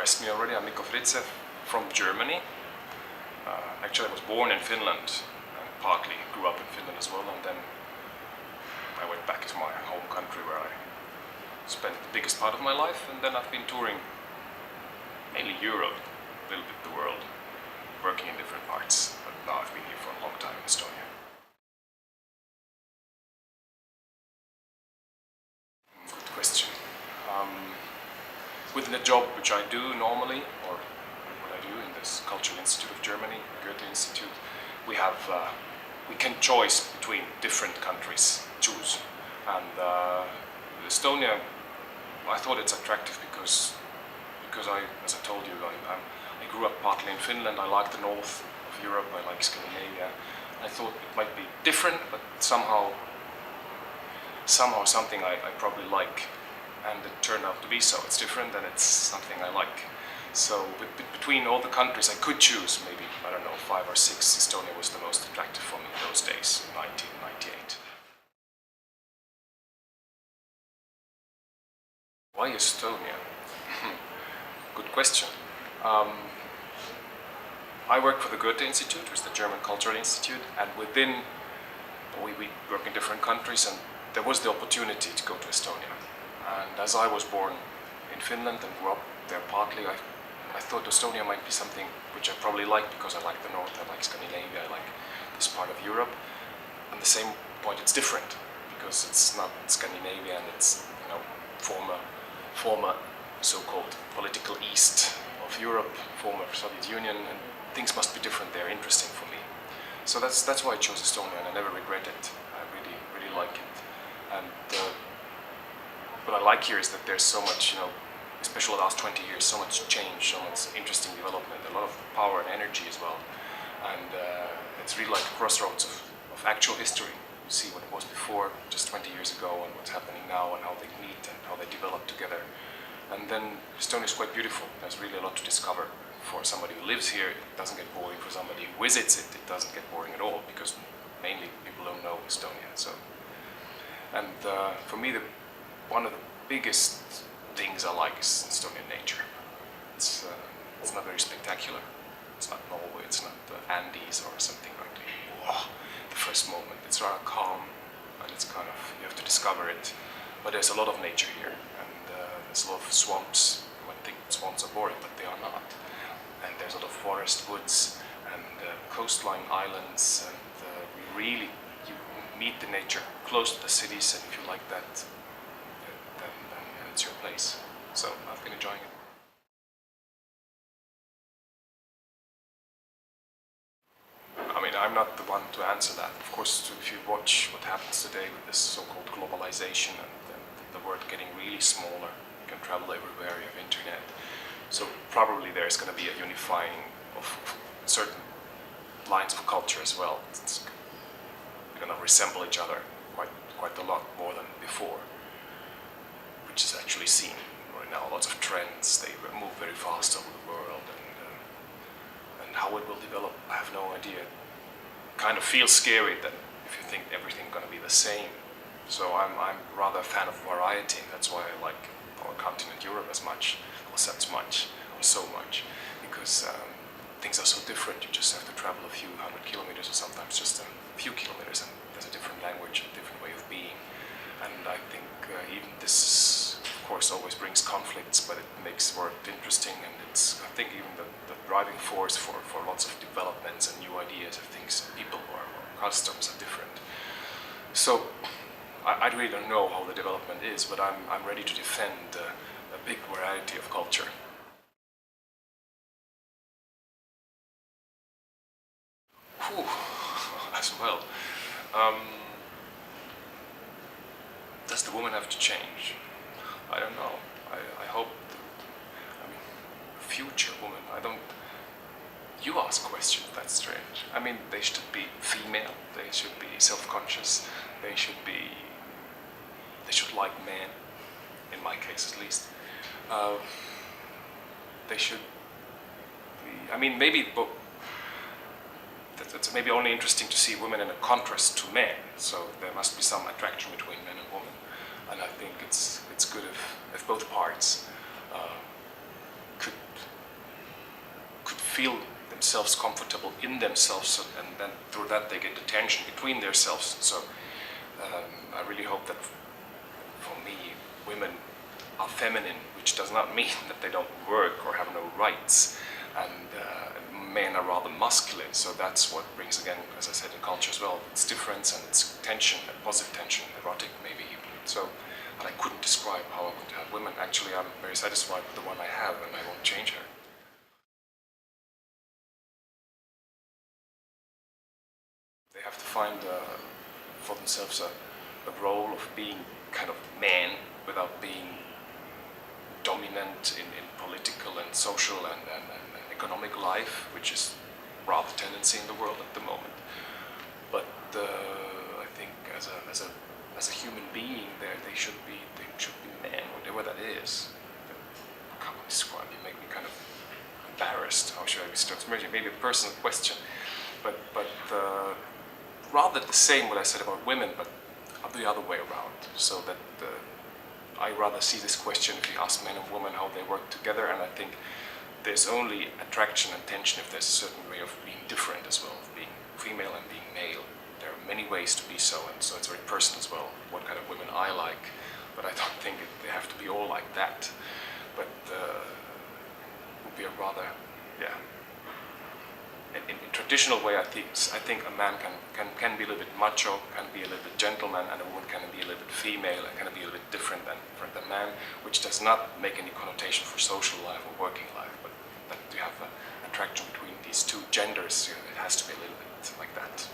addressed me already. I'm Mikko Fritze from Germany. Actually, I was born in Finland and partly grew up in Finland as well, and then I went back to my home country where I spent the biggest part of my life, and then I've been touring mainly Europe, a little bit the world, working in different parts, but now I've been here for a long time in Estonia. Good question. Within the job which I do normally, or what I do in this Cultural Institute of Germany, Goethe Institute, we can choose between different countries, choose. And Estonia, I thought it's attractive because I, as I told you, I grew up partly in Finland. I like the north of Europe, I like Scandinavia. I thought it might be different, but somehow something I probably like, and it turned out to be so. It's different and it's something I like. So between all the countries I could choose, maybe, I don't know, 5 or 6, Estonia was the most attractive for me in those days, 1998. Why Estonia? Good question. I work for the Goethe Institute, which is the German Cultural Institute, and within, we work in different countries, and there was the opportunity to go to Estonia. And as I was born in Finland and grew up there partly, I thought Estonia might be something which I probably like because I like the north, I like Scandinavia, I like this part of Europe. At the same point it's different because it's not Scandinavia and it's, you know, former so-called political east of Europe, former Soviet Union, and things must be different there, interesting for me. So that's why I chose Estonia, and I never regret it. I really like it. And what I like here is that there's so much, you know, especially the last 20 years, so much change, so much interesting development, a lot of power and energy as well. And it's really like a crossroads of actual history. You see what was before, just 20 years ago, and what's happening now, and how they meet and how they develop together. And then Estonia is quite beautiful. There's really a lot to discover. For somebody who lives here, it doesn't get boring. For somebody who visits it, it doesn't get boring at all, because mainly people don't know Estonia. So, and for me, one of the biggest things I like is Estonian nature. It's not very spectacular. It's not Norway. It's not the Andes or something like that. Whoa, the first moment. It's rather calm, and it's kind of, you have to discover it. But there's a lot of nature here, and there's a lot of swamps. You might think swamps are boring, but they are not. And there's a lot of forest, woods, and coastline islands, and you meet the nature close to the cities, and if you like that, then it's your place. So I've been enjoying it. I mean, I'm not the one to answer that. Of course, if you watch what happens today with this so-called globalization and the world getting really smaller, you can travel everywhere, you have internet. So probably there's going to be a unifying of certain lines of culture as well. It's going to resemble each other quite a lot more than before, which is actually seen right now. Lots of trends, they move very fast over the world, and how it will develop, I have no idea. It kind of feels scary that if you think everything's going to be the same. So I'm rather a fan of variety. That's why I like our continent, Europe, as much, or so much, because things are so different. You just have to travel a few hundred kilometers, or sometimes just a few kilometers, and there's a different language, a different way of being. And I think even this, of course, always brings conflicts, but it makes work interesting, and it's, I think, even the driving force for lots of developments and new ideas of things, people or customs are different. So I really don't know how the development is, but I'm ready to defend a big variety of culture. Whew, as well. Does the woman have to change? I don't know. I hope future woman, you ask questions, that's strange. I mean, they should be female, they should be self-conscious, they should like men, in my case at least. They should be, I mean, maybe it's maybe only interesting to see women in a contrast to men, so there must be some attraction between men and women, and I think it's good if both parts could feel themselves comfortable in themselves, and then through that they get the tension between themselves. So I really hope that for me, women are feminine, which does not mean that they don't work or have no rights, and men are rather masculine. So that's what brings, again, as I said, in culture as well, it's difference and it's tension, and positive tension, erotic maybe even. So, and I couldn't describe how I want to have women. Actually, I'm very satisfied with the one I have, and I won't change her. They have to find for themselves a role of being kind of man without being dominant in political and social and economic life, which is rather tendency in the world at the moment. But I think as a human being, they should be man, whatever that is. I can't describe. You make me kind of embarrassed. How should I be start? Maybe a personal question, but rather the same what I said about women, but the other way around. So that I rather see this question if you ask men and women how they work together, and I think there's only attraction and tension if there's a certain way of being different as well, of being female and being male. There are many ways to be so, and so it's very personal as well, what kind of women I like, but I don't think they have to be all like that. But it would be a rather, yeah. In traditional way, I think a man can be a little bit macho, can be a little bit gentleman, and a woman can be a little bit female, and can be a little bit different than man, which does not make any connotation for social life or working life, but that you have an attraction between these two genders, it has to be a little bit like that.